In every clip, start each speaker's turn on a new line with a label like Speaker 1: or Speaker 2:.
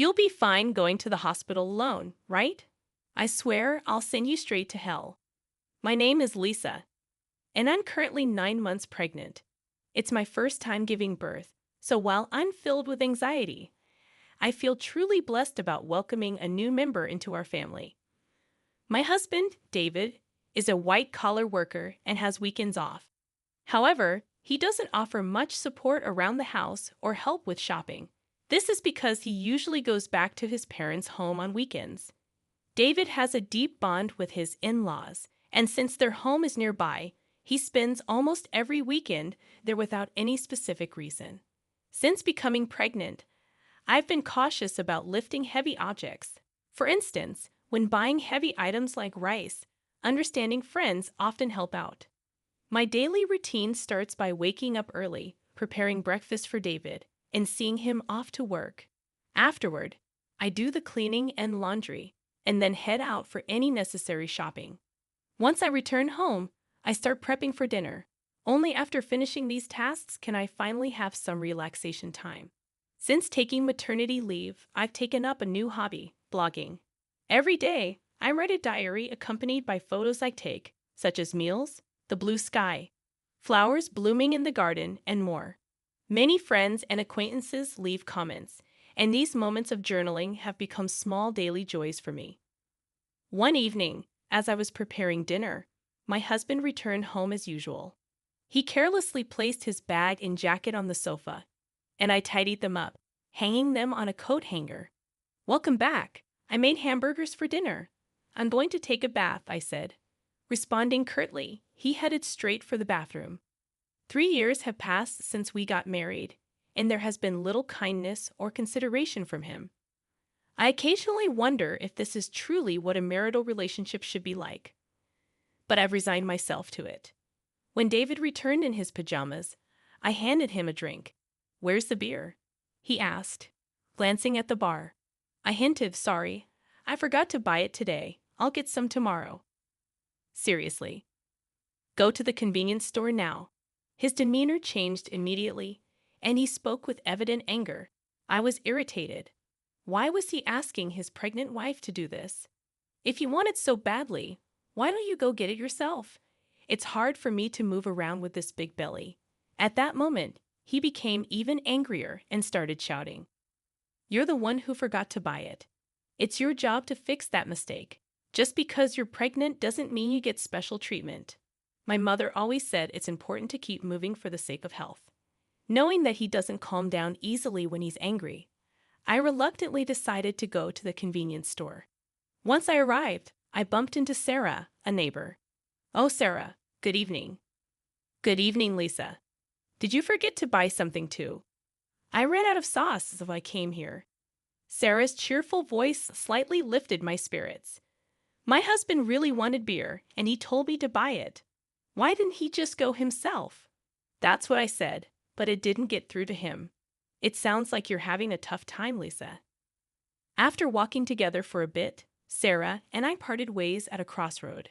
Speaker 1: You'll be fine going to the hospital alone, right? I swear I'll send you straight to hell. My name is Lisa, and I'm currently 9 months pregnant. It's my first time giving birth, so while I'm filled with anxiety, I feel truly blessed about welcoming a new member into our family. My husband, David, is a white-collar worker and has weekends off. However, he doesn't offer much support around the house or help with shopping. This is because he usually goes back to his parents' home on weekends. David has a deep bond with his in-laws, and since their home is nearby, he spends almost every weekend there without any specific reason. Since becoming pregnant, I've been cautious about lifting heavy objects. For instance, when buying heavy items like rice, understanding friends often help out. My daily routine starts by waking up early, preparing breakfast for David, and seeing him off to work. Afterward, I do the cleaning and laundry, and then head out for any necessary shopping. Once I return home, I start prepping for dinner. Only after finishing these tasks can I finally have some relaxation time. Since taking maternity leave, I've taken up a new hobby, blogging. Every day, I write a diary accompanied by photos I take, such as meals, the blue sky, flowers blooming in the garden, and more. Many friends and acquaintances leave comments, and these moments of journaling have become small daily joys for me. One evening, as I was preparing dinner, my husband returned home as usual. He carelessly placed his bag and jacket on the sofa, and I tidied them up, hanging them on a coat hanger. "Welcome back. I made hamburgers for dinner. I'm going to take a bath," I said. Responding curtly, he headed straight for the bathroom. 3 years have passed since we got married, and there has been little kindness or consideration from him. I occasionally wonder if this is truly what a marital relationship should be like. But I've resigned myself to it. When David returned in his pajamas, I handed him a drink. "Where's the beer?" he asked, glancing at the bar. I hinted, "Sorry, I forgot to buy it today. I'll get some tomorrow." Seriously. Go to the convenience store now. His demeanor changed immediately, and he spoke with evident anger. I was irritated. Why was he asking his pregnant wife to do this? If you want it so badly, why don't you go get it yourself? It's hard for me to move around with this big belly. At that moment, he became even angrier and started shouting. "You're the one who forgot to buy it. It's your job to fix that mistake. Just because you're pregnant doesn't mean you get special treatment." My mother always said it's important to keep moving for the sake of health. Knowing that he doesn't calm down easily when he's angry, I reluctantly decided to go to the convenience store. Once I arrived, I bumped into Sarah, a neighbor. "Oh, Sarah, good evening." "Good evening, Lisa. Did you forget to buy something too?" "I ran out of sauce, so I came here." Sarah's cheerful voice slightly lifted my spirits. "My husband really wanted beer, and he told me to buy it. Why didn't he just go himself?" That's what I said, but it didn't get through to him. "It sounds like you're having a tough time, Lisa." After walking together for a bit, Sarah and I parted ways at a crossroad.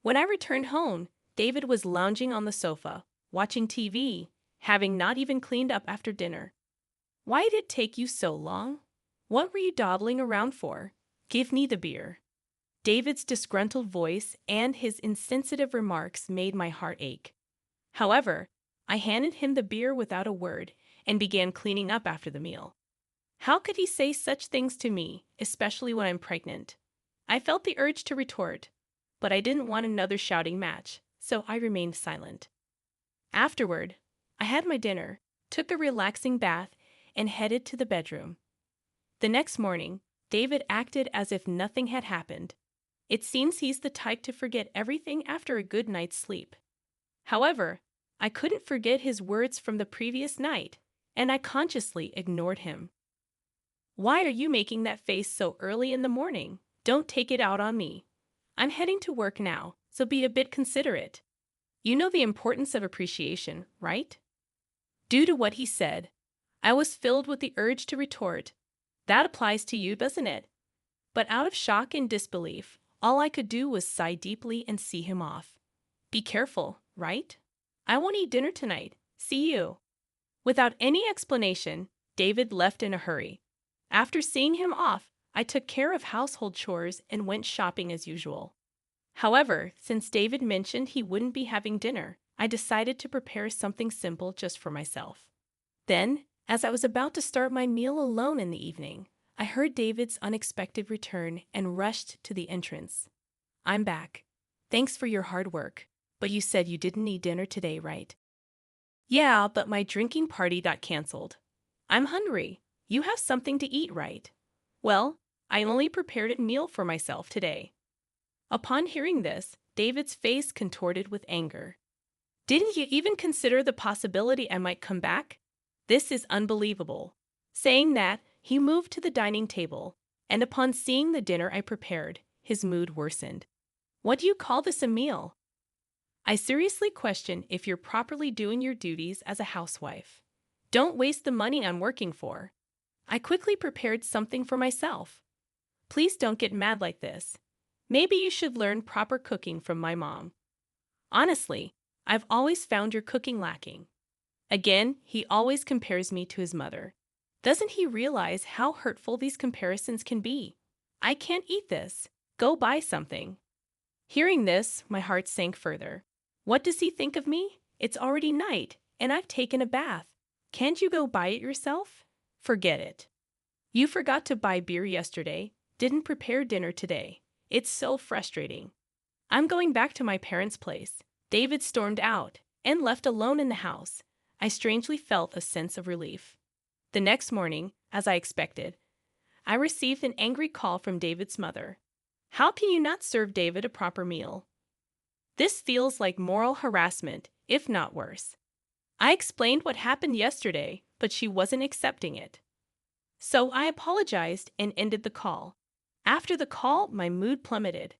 Speaker 1: When I returned home, David was lounging on the sofa, watching TV, having not even cleaned up after dinner. "Why did it take you so long? What were you dawdling around for? Give me the beer." David's disgruntled voice and his insensitive remarks made my heart ache. However, I handed him the beer without a word and began cleaning up after the meal. How could he say such things to me, especially when I'm pregnant? I felt the urge to retort, but I didn't want another shouting match, so I remained silent. Afterward, I had my dinner, took a relaxing bath, and headed to the bedroom. The next morning, David acted as if nothing had happened. It seems he's the type to forget everything after a good night's sleep. However, I couldn't forget his words from the previous night, and I consciously ignored him. "Why are you making that face so early in the morning? Don't take it out on me. I'm heading to work now, so be a bit considerate. You know the importance of appreciation, right?" Due to what he said, I was filled with the urge to retort, "That applies to you, doesn't it?" But out of shock and disbelief, all I could do was sigh deeply and see him off. Be careful, right? I won't eat dinner tonight. See you. Without any explanation, David left in a hurry. After seeing him off, I took care of household chores and went shopping as usual. However, since David mentioned he wouldn't be having dinner, I decided to prepare something simple just for myself. Then, as I was about to start my meal alone in the evening, I heard David's unexpected return and rushed to the entrance. "I'm back. Thanks for your hard work. But you said you didn't need dinner today, right?" "Yeah, but my drinking party got canceled. I'm hungry. You have something to eat, right?" "Well, I only prepared a meal for myself today." Upon hearing this, David's face contorted with anger. "Didn't you even consider the possibility I might come back? This is unbelievable." Saying that, he moved to the dining table, and upon seeing the dinner I prepared, his mood worsened. "What do you call this a meal? I seriously question if you're properly doing your duties as a housewife. Don't waste the money I'm working for." I quickly prepared something for myself. "Please don't get mad like this. Maybe you should learn proper cooking from my mom. Honestly, I've always found your cooking lacking." Again, he always compares me to his mother. Doesn't he realize how hurtful these comparisons can be? "I can't eat this. Go buy something." Hearing this, my heart sank further. What does he think of me? It's already night, and I've taken a bath. Can't you go buy it yourself? Forget it. You forgot to buy beer yesterday, didn't prepare dinner today. It's so frustrating. "I'm going back to my parents' place." David stormed out and left alone in the house. I strangely felt a sense of relief. The next morning, as I expected, I received an angry call from David's mother. "How can you not serve David a proper meal? This feels like moral harassment, if not worse." I explained what happened yesterday, but she wasn't accepting it. So I apologized and ended the call. After the call, my mood plummeted.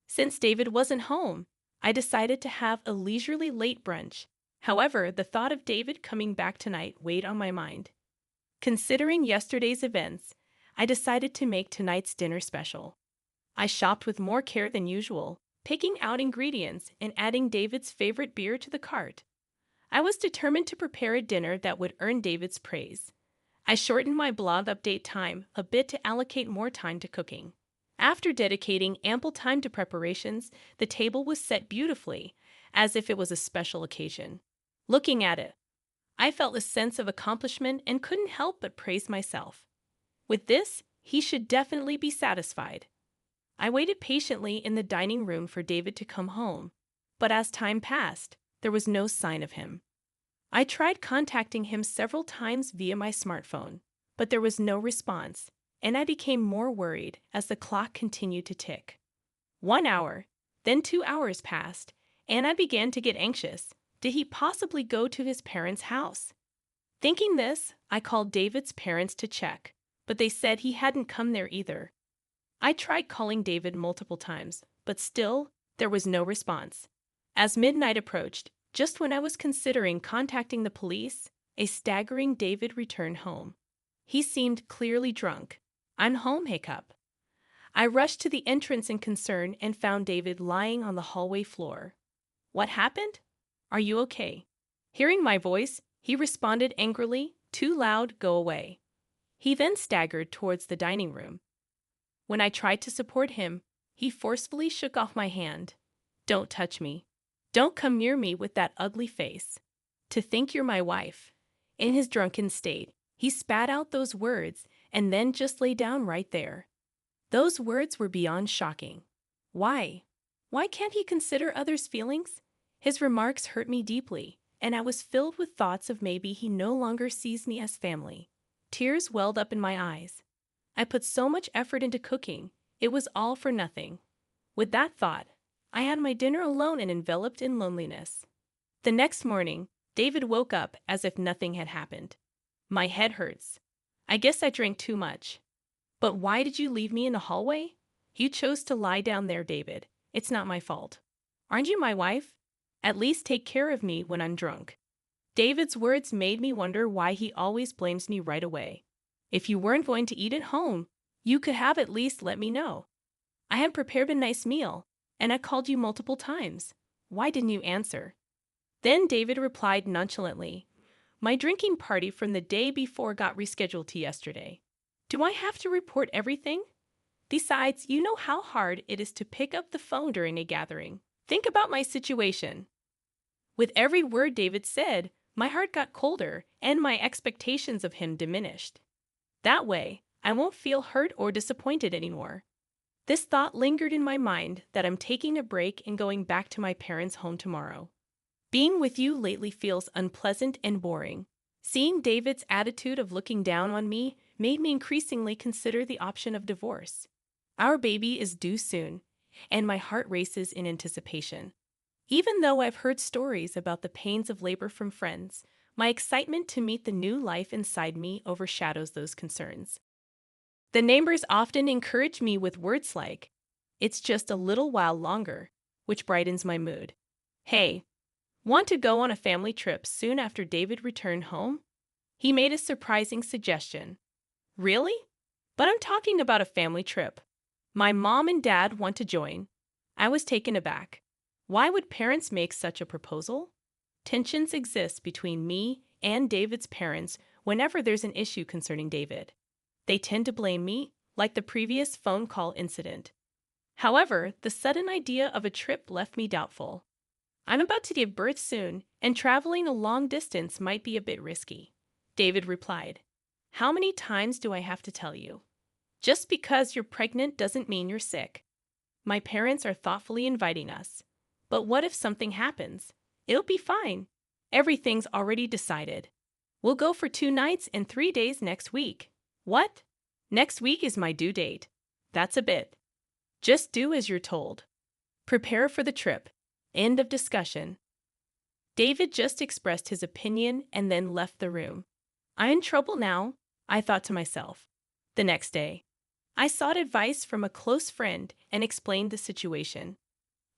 Speaker 1: Since David wasn't home, I decided to have a leisurely late brunch. However, the thought of David coming back tonight weighed on my mind. Considering yesterday's events, I decided to make tonight's dinner special. I shopped with more care than usual, picking out ingredients and adding David's favorite beer to the cart. I was determined to prepare a dinner that would earn David's praise. I shortened my blog update time a bit to allocate more time to cooking. After dedicating ample time to preparations, the table was set beautifully, as if it was a special occasion. Looking at it, I felt a sense of accomplishment and couldn't help but praise myself. With this, he should definitely be satisfied. I waited patiently in the dining room for David to come home, but as time passed, there was no sign of him. I tried contacting him several times via my smartphone, but there was no response, and I became more worried as the clock continued to tick. 1 hour, then 2 hours passed, and I began to get anxious. Did he possibly go to his parents' house? Thinking this, I called David's parents to check, but they said he hadn't come there either. I tried calling David multiple times, but still, there was no response. As midnight approached, just when I was considering contacting the police, a staggering David returned home. He seemed clearly drunk. "I'm home, hiccup." I rushed to the entrance in concern and found David lying on the hallway floor. "What happened? Are you okay?" Hearing my voice, he responded angrily, "Too loud, go away." He then staggered towards the dining room. When I tried to support him, he forcefully shook off my hand. "Don't touch me. Don't come near me with that ugly face. To think you're my wife." In his drunken state, he spat out those words and then just lay down right there. Those words were beyond shocking. Why? Why can't he consider others' feelings? His remarks hurt me deeply, and I was filled with thoughts of maybe he no longer sees me as family. Tears welled up in my eyes. I put so much effort into cooking, it was all for nothing. With that thought, I had my dinner alone and enveloped in loneliness. The next morning, David woke up as if nothing had happened. "My head hurts. I guess I drank too much." "But why did you leave me in the hallway?" "You chose to lie down there, David. It's not my fault." "Aren't you my wife? At least take care of me when I'm drunk." David's words made me wonder why he always blames me right away. If you weren't going to eat at home, you could have at least let me know. I had prepared a nice meal, and I called you multiple times. Why didn't you answer? Then David replied nonchalantly, "My drinking party from the day before got rescheduled to yesterday." Do I have to report everything? Besides, you know how hard it is to pick up the phone during a gathering. Think about my situation. With every word David said, my heart got colder and my expectations of him diminished. That way, I won't feel hurt or disappointed anymore. This thought lingered in my mind that I'm taking a break and going back to my parents' home tomorrow. Being with you lately feels unpleasant and boring. Seeing David's attitude of looking down on me made me increasingly consider the option of divorce. Our baby is due soon, and my heart races in anticipation. Even though I've heard stories about the pains of labor from friends, my excitement to meet the new life inside me overshadows those concerns. The neighbors often encourage me with words like, "It's just a little while longer," which brightens my mood. "Hey, want to go on a family trip soon after David returned home?" He made a surprising suggestion. "Really? But I'm talking about a family trip. My mom and dad want to join." I was taken aback. Why would parents make such a proposal? Tensions exist between me and David's parents whenever there's an issue concerning David. They tend to blame me, like the previous phone call incident. However, the sudden idea of a trip left me doubtful. I'm about to give birth soon, and traveling a long distance might be a bit risky. David replied, "How many times do I have to tell you? Just because you're pregnant doesn't mean you're sick. My parents are thoughtfully inviting us. But what if something happens? It'll be fine. Everything's already decided. We'll go for 2 nights and 3 days next week." "What? Next week is my due date. That's a bit. Just do as you're told. Prepare for the trip." End of discussion. David just expressed his opinion and then left the room. I'm in trouble now, I thought to myself. The next day, I sought advice from a close friend and explained the situation.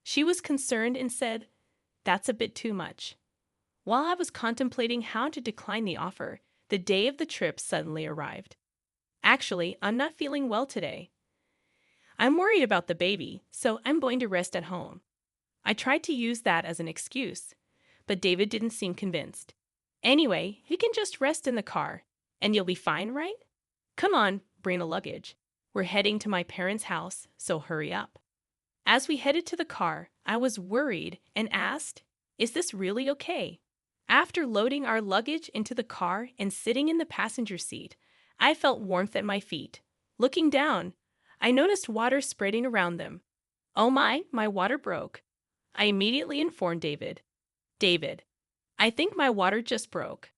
Speaker 1: She was concerned and said, "That's a bit too much." While I was contemplating how to decline the offer, the day of the trip suddenly arrived. "Actually, I'm not feeling well today. I'm worried about the baby, so I'm going to rest at home." I tried to use that as an excuse, but David didn't seem convinced. "Anyway, you can just rest in the car, and you'll be fine, right? Come on, bring a luggage. We're heading to my parents' house, so hurry up." As we headed to the car, I was worried and asked, "Is this really okay?" After loading our luggage into the car and sitting in the passenger seat, I felt warmth at my feet. Looking down, I noticed water spreading around them. "Oh my water broke." I immediately informed David. "David, I think my water just broke.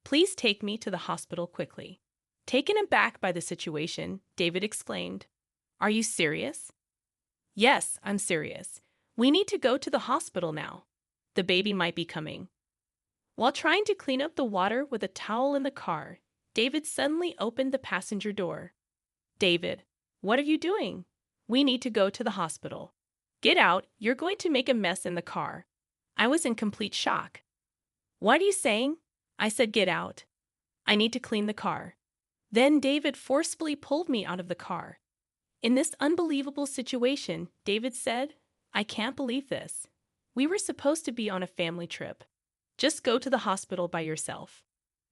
Speaker 1: Please take me to the hospital quickly." Taken aback by the situation, David exclaimed, "Are you serious?" "Yes, I'm serious. We need to go to the hospital now. The baby might be coming." While trying to clean up the water with a towel in the car, David suddenly opened the passenger door. "David, what are you doing? We need to go to the hospital. Get out, you're going to make a mess in the car." I was in complete shock. "What are you saying?" I said, "Get out. I need to clean the car." Then David forcefully pulled me out of the car. In this unbelievable situation, David said, "I can't believe this. We were supposed to be on a family trip. Just go to the hospital by yourself."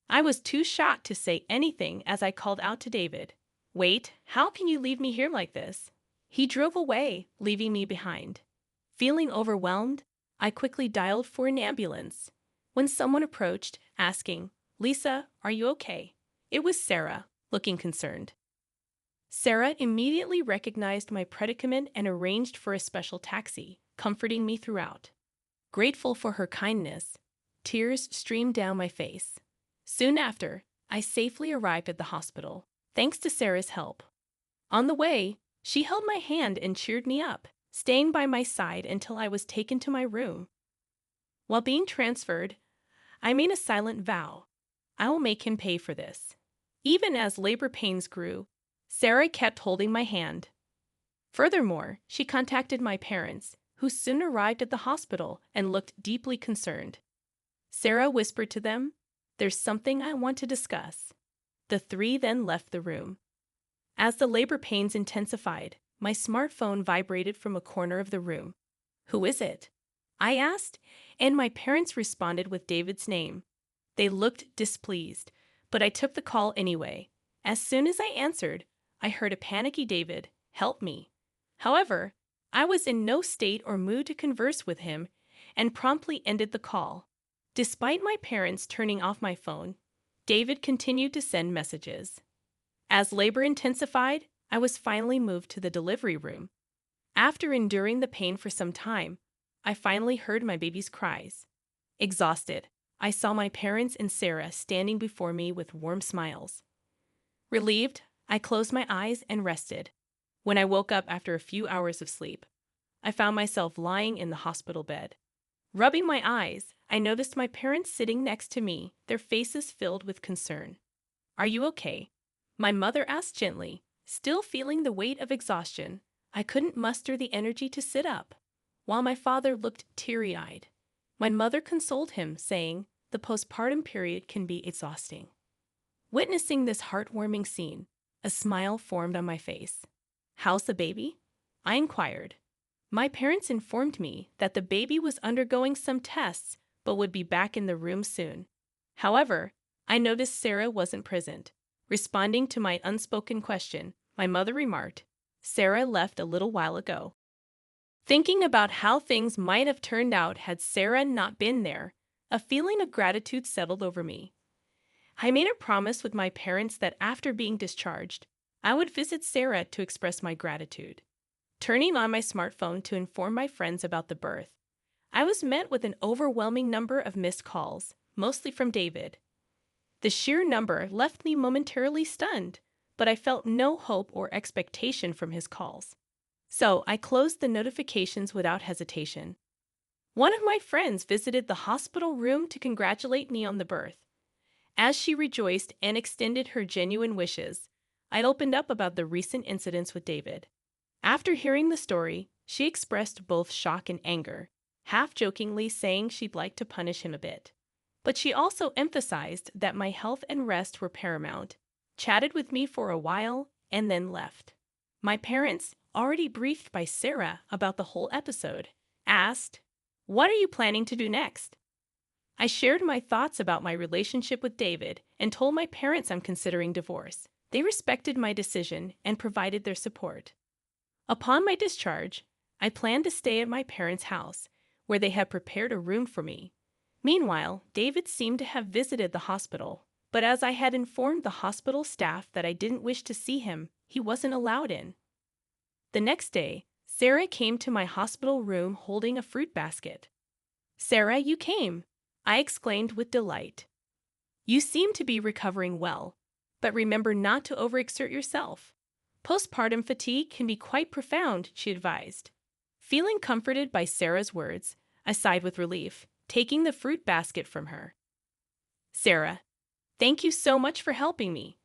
Speaker 1: I was too shocked to say anything as I called out to David, "Wait, how can you leave me here like this?" He drove away, leaving me behind. Feeling overwhelmed, I quickly dialed for an ambulance. When someone approached, asking, "Lisa, are you okay?" It was Sarah, looking concerned. Sarah immediately recognized my predicament and arranged for a special taxi, comforting me throughout. Grateful for her kindness, tears streamed down my face. Soon after, I safely arrived at the hospital, thanks to Sarah's help. On the way, she held my hand and cheered me up, staying by my side until I was taken to my room. While being transferred, I made a silent vow. I will make him pay for this. Even as labor pains grew, Sarah kept holding my hand. Furthermore, she contacted my parents, who soon arrived at the hospital and looked deeply concerned. Sarah whispered to them, "There's something I want to discuss." The three then left the room. As the labor pains intensified, my smartphone vibrated from a corner of the room. "Who is it?" I asked, and my parents responded with David's name. They looked displeased, but I took the call anyway. As soon as I answered, I heard a panicky David, "Help me." However, I was in no state or mood to converse with him and promptly ended the call. Despite my parents turning off my phone, David continued to send messages. As labor intensified, I was finally moved to the delivery room. After enduring the pain for some time, I finally heard my baby's cries. Exhausted, I saw my parents and Sarah standing before me with warm smiles. Relieved, I closed my eyes and rested. When I woke up after a few hours of sleep, I found myself lying in the hospital bed. Rubbing my eyes, I noticed my parents sitting next to me, their faces filled with concern. "Are you okay?" My mother asked gently, still feeling the weight of exhaustion. I couldn't muster the energy to sit up, while my father looked teary-eyed. My mother consoled him, saying, "The postpartum period can be exhausting." Witnessing this heartwarming scene, a smile formed on my face. "How's the baby?" I inquired. My parents informed me that the baby was undergoing some tests but would be back in the room soon. However, I noticed Sarah wasn't present. Responding to my unspoken question, my mother remarked, "Sarah left a little while ago." Thinking about how things might have turned out had Sarah not been there, a feeling of gratitude settled over me. I made a promise with my parents that after being discharged, I would visit Sarah to express my gratitude. Turning on my smartphone to inform my friends about the birth, I was met with an overwhelming number of missed calls, mostly from David. The sheer number left me momentarily stunned, but I felt no hope or expectation from his calls. So I closed the notifications without hesitation. One of my friends visited the hospital room to congratulate me on the birth. As she rejoiced and extended her genuine wishes, I opened up about the recent incidents with David. After hearing the story, she expressed both shock and anger, half-jokingly saying she'd like to punish him a bit. But she also emphasized that my health and rest were paramount, chatted with me for a while, and then left. My parents, already briefed by Sarah about the whole episode, asked, "What are you planning to do next?" I shared my thoughts about my relationship with David and told my parents I'm considering divorce. They respected my decision and provided their support. Upon my discharge, I planned to stay at my parents' house, where they had prepared a room for me. Meanwhile, David seemed to have visited the hospital, but as I had informed the hospital staff that I didn't wish to see him, he wasn't allowed in. The next day, Sarah came to my hospital room holding a fruit basket. "Sarah, you came!" I exclaimed with delight. "You seem to be recovering well, but remember not to overexert yourself. Postpartum fatigue can be quite profound," she advised. Feeling comforted by Sarah's words, I sighed with relief, taking the fruit basket from her. "Sarah, thank you so much for helping me.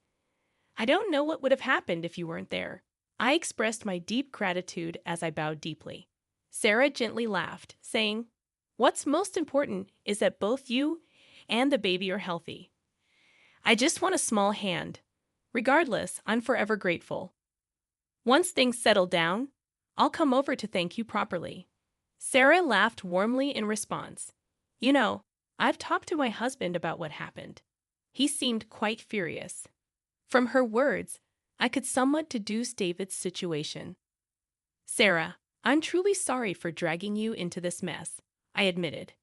Speaker 1: I don't know what would have happened if you weren't there." I expressed my deep gratitude as I bowed deeply. Sarah gently laughed, saying, "What's most important is that both you and the baby are healthy. I just want a small hand. Regardless, I'm forever grateful. Once things settle down, I'll come over to thank you properly." Sarah laughed warmly in response. "You know, I've talked to my husband about what happened. He seemed quite furious." From her words, I could somewhat deduce David's situation. "Sarah, I'm truly sorry for dragging you into this mess," I admitted.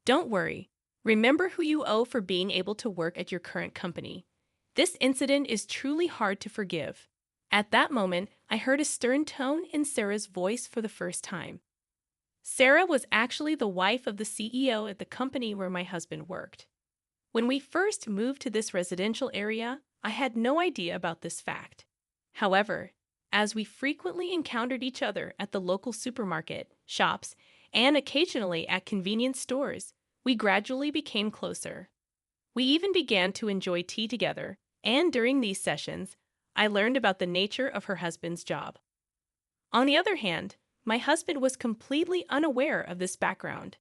Speaker 1: "Don't worry. Remember who you owe for being able to work at your current company. This incident is truly hard to forgive." At that moment, I heard a stern tone in Sarah's voice for the first time. Sarah was actually the wife of the CEO at the company where my husband worked. When we first moved to this residential area, I had no idea about this fact. However, as we frequently encountered each other at the local supermarket, shops, and occasionally at convenience stores, we gradually became closer. We even began to enjoy tea together, and during these sessions, I learned about the nature of her husband's job. On the other hand, my husband was completely unaware of this background.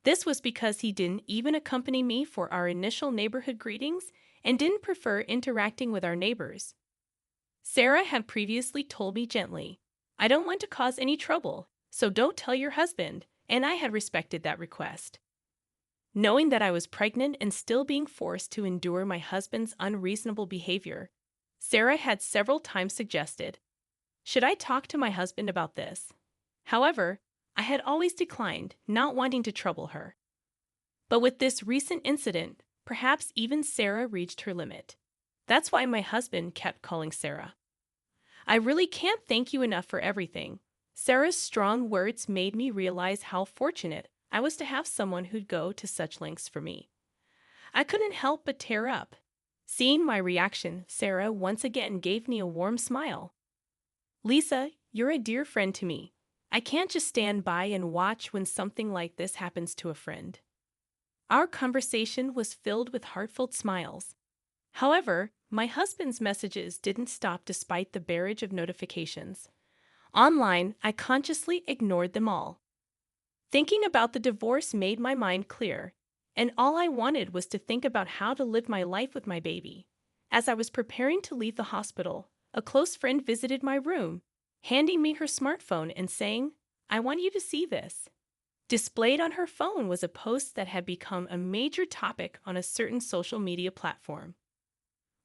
Speaker 1: This was because he didn't even accompany me for our initial neighborhood greetings and didn't prefer interacting with our neighbors. Sarah had previously told me gently, "I don't want to cause any trouble, so don't tell your husband," and I had respected that request. Knowing that I was pregnant and still being forced to endure my husband's unreasonable behavior, Sarah had several times suggested, should I talk to my husband about this? However, I had always declined, not wanting to trouble her. But with this recent incident, perhaps even Sarah reached her limit. That's why my husband kept calling Sarah. I really can't thank you enough for everything. Sarah's strong words made me realize how fortunate I was to have someone who'd go to such lengths for me. I couldn't help but tear up. Seeing my reaction, Sarah once again gave me a warm smile. Lisa, you're a dear friend to me. I can't just stand by and watch when something like this happens to a friend. Our conversation was filled with heartfelt smiles. However, my husband's messages didn't stop despite the barrage of notifications. Online, I consciously ignored them all. Thinking about the divorce made my mind clear, and all I wanted was to think about how to live my life with my baby. As I was preparing to leave the hospital, a close friend visited my room, handing me her smartphone and saying, I want you to see this. Displayed on her phone was a post that had become a major topic on a certain social media platform.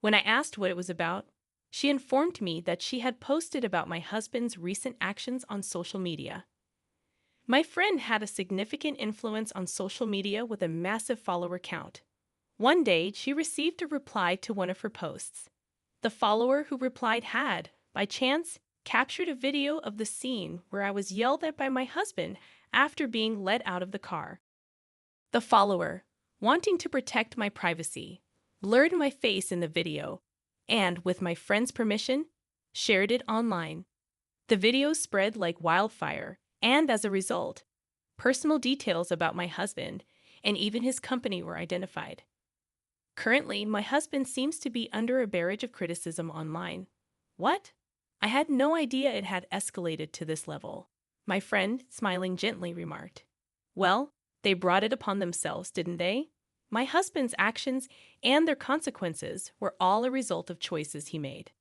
Speaker 1: When I asked what it was about, she informed me that she had posted about my husband's recent actions on social media. My friend had a significant influence on social media with a massive follower count. One day, she received a reply to one of her posts. The follower who replied had, by chance, captured a video of the scene where I was yelled at by my husband after being let out of the car. The follower, wanting to protect my privacy, blurred my face in the video and, with my friend's permission, shared it online. The video spread like wildfire, and as a result, personal details about my husband and even his company were identified. Currently, my husband seems to be under a barrage of criticism online. What? I had no idea it had escalated to this level. My friend, smiling gently, remarked. Well, they brought it upon themselves, didn't they? My husband's actions and their consequences were all a result of choices he made.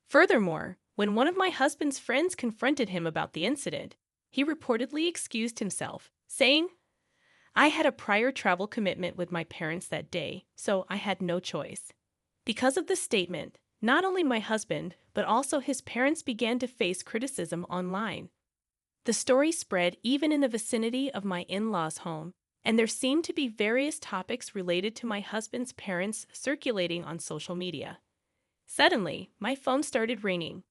Speaker 1: Furthermore, when one of my husband's friends confronted him about the incident, he reportedly excused himself, saying, I had a prior travel commitment with my parents that day, so I had no choice. Because of this statement, not only my husband, but also his parents began to face criticism online. The story spread even in the vicinity of my in-laws' home, and there seemed to be various topics related to my husband's parents circulating on social media. Suddenly, my phone started ringing.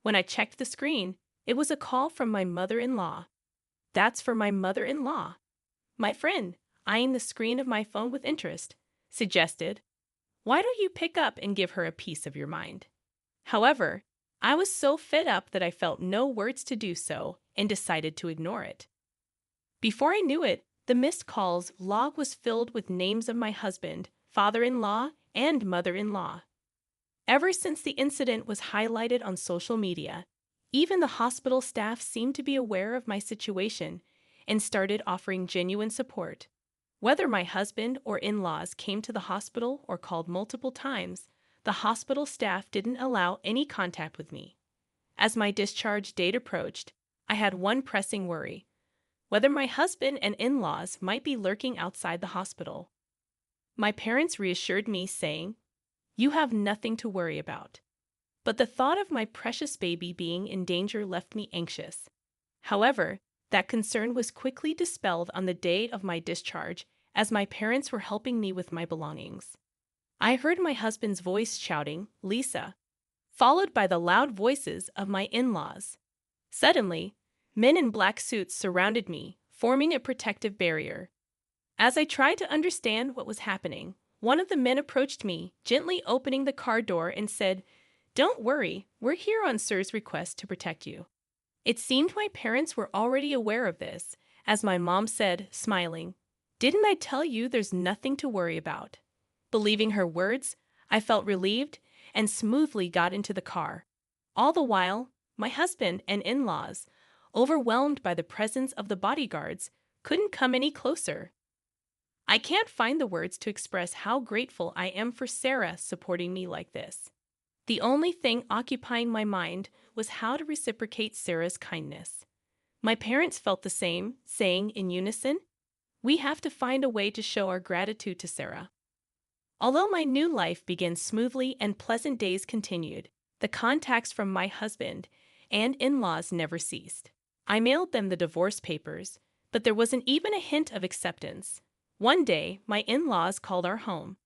Speaker 1: When I checked the screen, it was a call from my mother-in-law. That's for my mother-in-law. My friend, eyeing the screen of my phone with interest, suggested, why don't you pick up and give her a piece of your mind? However, I was so fed up that I felt no words to do so and decided to ignore it. Before I knew it, the missed calls log was filled with names of my husband, father-in-law, and mother-in-law. Ever since the incident was highlighted on social media, even the hospital staff seemed to be aware of my situation and started offering genuine support. Whether my husband or in-laws came to the hospital or called multiple times, the hospital staff didn't allow any contact with me. As my discharge date approached, I had one pressing worry: whether my husband and in-laws might be lurking outside the hospital. My parents reassured me, saying, you have nothing to worry about. But the thought of my precious baby being in danger left me anxious. However, that concern was quickly dispelled on the day of my discharge as my parents were helping me with my belongings. I heard my husband's voice shouting, Lisa, followed by the loud voices of my in-laws. Suddenly, men in black suits surrounded me, forming a protective barrier. As I tried to understand what was happening, one of the men approached me, gently opening the car door and said, don't worry, we're here on Sir's request to protect you. It seemed my parents were already aware of this, as my mom said, smiling, didn't I tell you there's nothing to worry about? Believing her words, I felt relieved and smoothly got into the car. All the while, my husband and in-laws, overwhelmed by the presence of the bodyguards, couldn't come any closer. I can't find the words to express how grateful I am for Sarah supporting me like this. The only thing occupying my mind was how to reciprocate Sarah's kindness. My parents felt the same, saying in unison, we have to find a way to show our gratitude to Sarah. Although my new life began smoothly and pleasant days continued, the contacts from my husband and in-laws never ceased. I mailed them the divorce papers, but there wasn't even a hint of acceptance. One day, my in-laws called our home.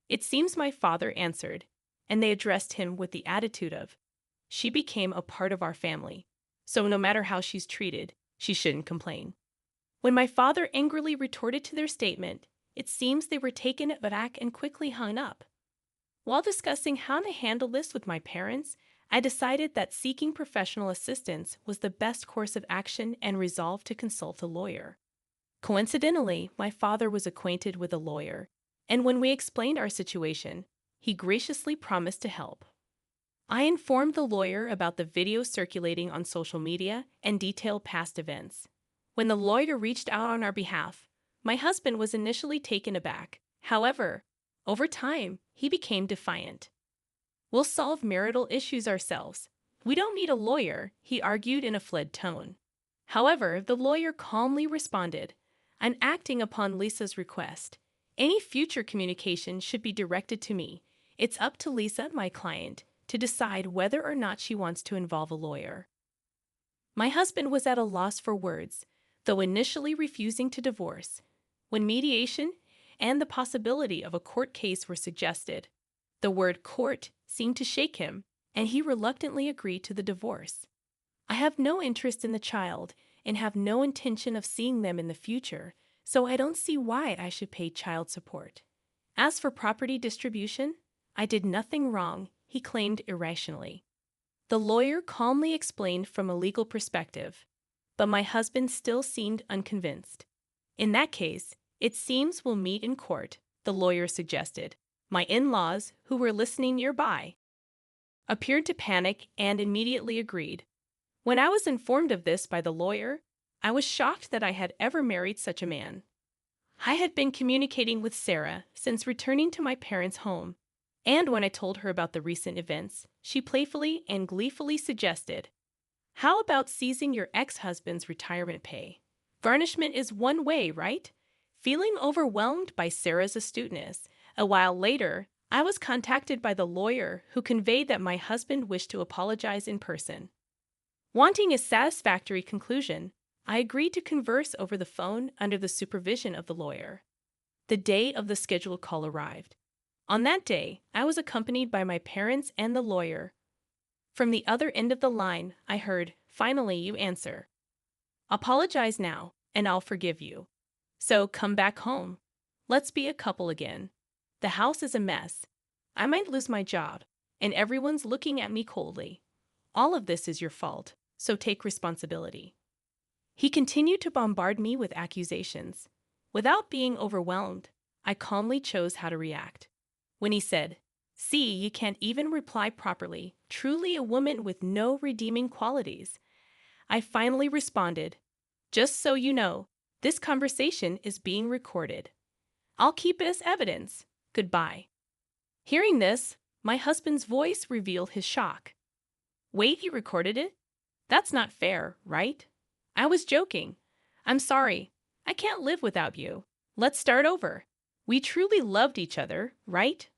Speaker 1: It seems my father answered, and they addressed him with the attitude of, "She became a part of our family, so no matter how she's treated, she shouldn't complain." When my father angrily retorted to their statement, it seems they were taken aback and quickly hung up. While discussing how to handle this with my parents, I decided that seeking professional assistance was the best course of action and resolved to consult a lawyer. Coincidentally, my father was acquainted with a lawyer, and when we explained our situation, he graciously promised to help. I informed the lawyer about the video circulating on social media and detailed past events. When the lawyer reached out on our behalf, my husband was initially taken aback. However, over time, he became defiant. "We'll solve marital issues ourselves. We don't need a lawyer," he argued in a fled tone. However, the lawyer calmly responded, "I'm acting upon Lisa's request. Any future communication should be directed to me. It's up to Lisa, my client, to decide whether or not she wants to involve a lawyer." My husband was at a loss for words, though initially refusing to divorce. When mediation and the possibility of a court case were suggested, the word court seemed to shake him, and he reluctantly agreed to the divorce. I have no interest in the child and have no intention of seeing them in the future, so I don't see why I should pay child support. As for property distribution, I did nothing wrong, he claimed irrationally. The lawyer calmly explained from a legal perspective, but my husband still seemed unconvinced. "In that case, it seems we'll meet in court," the lawyer suggested. My in-laws, who were listening nearby, appeared to panic and immediately agreed. When I was informed of this by the lawyer, I was shocked that I had ever married such a man. I had been communicating with Sarah since returning to my parents' home, and when I told her about the recent events, she playfully and gleefully suggested, "How about seizing your ex-husband's retirement pay? Garnishment is one way, right?" Feeling overwhelmed by Sarah's astuteness, a while later, I was contacted by the lawyer who conveyed that my husband wished to apologize in person. Wanting a satisfactory conclusion, I agreed to converse over the phone under the supervision of the lawyer. The day of the scheduled call arrived. On that day, I was accompanied by my parents and the lawyer. From the other end of the line, I heard, "Finally, you answer. Apologize now, and I'll forgive you. So come back home. Let's be a couple again. The house is a mess. I might lose my job, and everyone's looking at me coldly. All of this is your fault, so take responsibility." He continued to bombard me with accusations. Without being overwhelmed, I calmly chose how to react. When he said, "See, you can't even reply properly, truly a woman with no redeeming qualities," I finally responded, "Just so you know, this conversation is being recorded. I'll keep it as evidence. Goodbye." Hearing this, my husband's voice revealed his shock. "Wait, you recorded it? That's not fair, right?" I was joking. "I'm sorry. I can't live without you. Let's start over. We truly loved each other, right?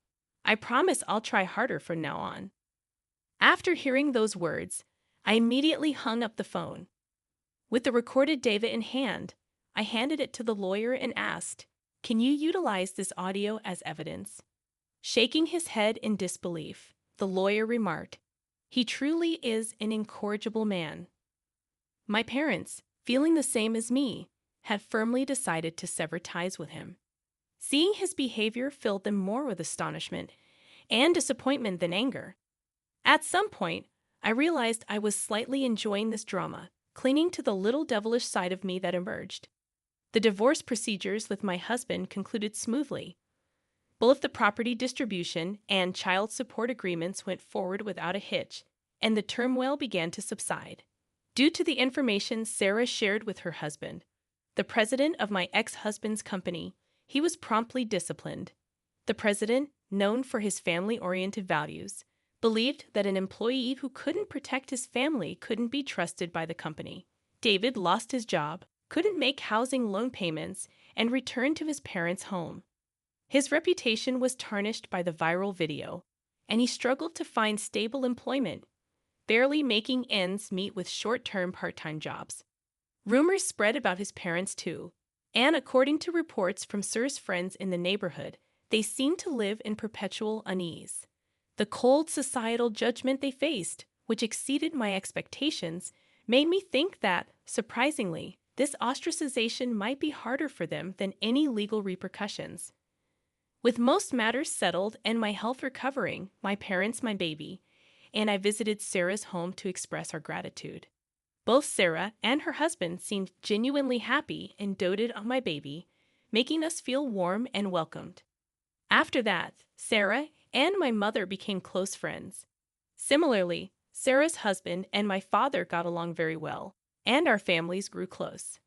Speaker 1: I promise I'll try harder from now on." After hearing those words, I immediately hung up the phone. With the recorded data in hand, I handed it to the lawyer and asked, "Can you utilize this audio as evidence?" Shaking his head in disbelief, the lawyer remarked, "He truly is an incorrigible man." My parents, feeling the same as me, had firmly decided to sever ties with him. Seeing his behavior filled them more with astonishment and disappointment than anger. At some point, I realized I was slightly enjoying this drama, clinging to the little devilish side of me that emerged. The divorce procedures with my husband concluded smoothly. Both the property distribution and child support agreements went forward without a hitch, and the turmoil began to subside. Due to the information Sarah shared with her husband, the president of my ex-husband's company, he was promptly disciplined. The president, known for his family-oriented values, believed that an employee who couldn't protect his family couldn't be trusted by the company. David lost his job, couldn't make housing loan payments, and returned to his parents' home. His reputation was tarnished by the viral video, and he struggled to find stable employment, barely making ends meet with short-term part-time jobs. Rumors spread about his parents too, and according to reports from Sir's friends in the neighborhood, they seemed to live in perpetual unease. The cold societal judgment they faced, which exceeded my expectations, made me think that, surprisingly, this ostracization might be harder for them than any legal repercussions. With most matters settled and my health recovering, my parents, my baby, and I visited Sarah's home to express our gratitude. Both Sarah and her husband seemed genuinely happy and doted on my baby, making us feel warm and welcomed. After that, Sarah and my mother became close friends. Similarly, Sarah's husband and my father got along very well, and our families grew close.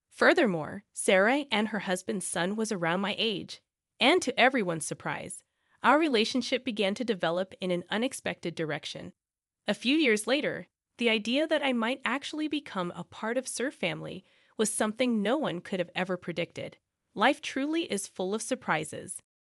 Speaker 1: Furthermore, Sarah and her husband's son was around my age, and to everyone's surprise, our relationship began to develop in an unexpected direction. A few years later, the idea that I might actually become a part of Sir family was something no one could have ever predicted. Life truly is full of surprises.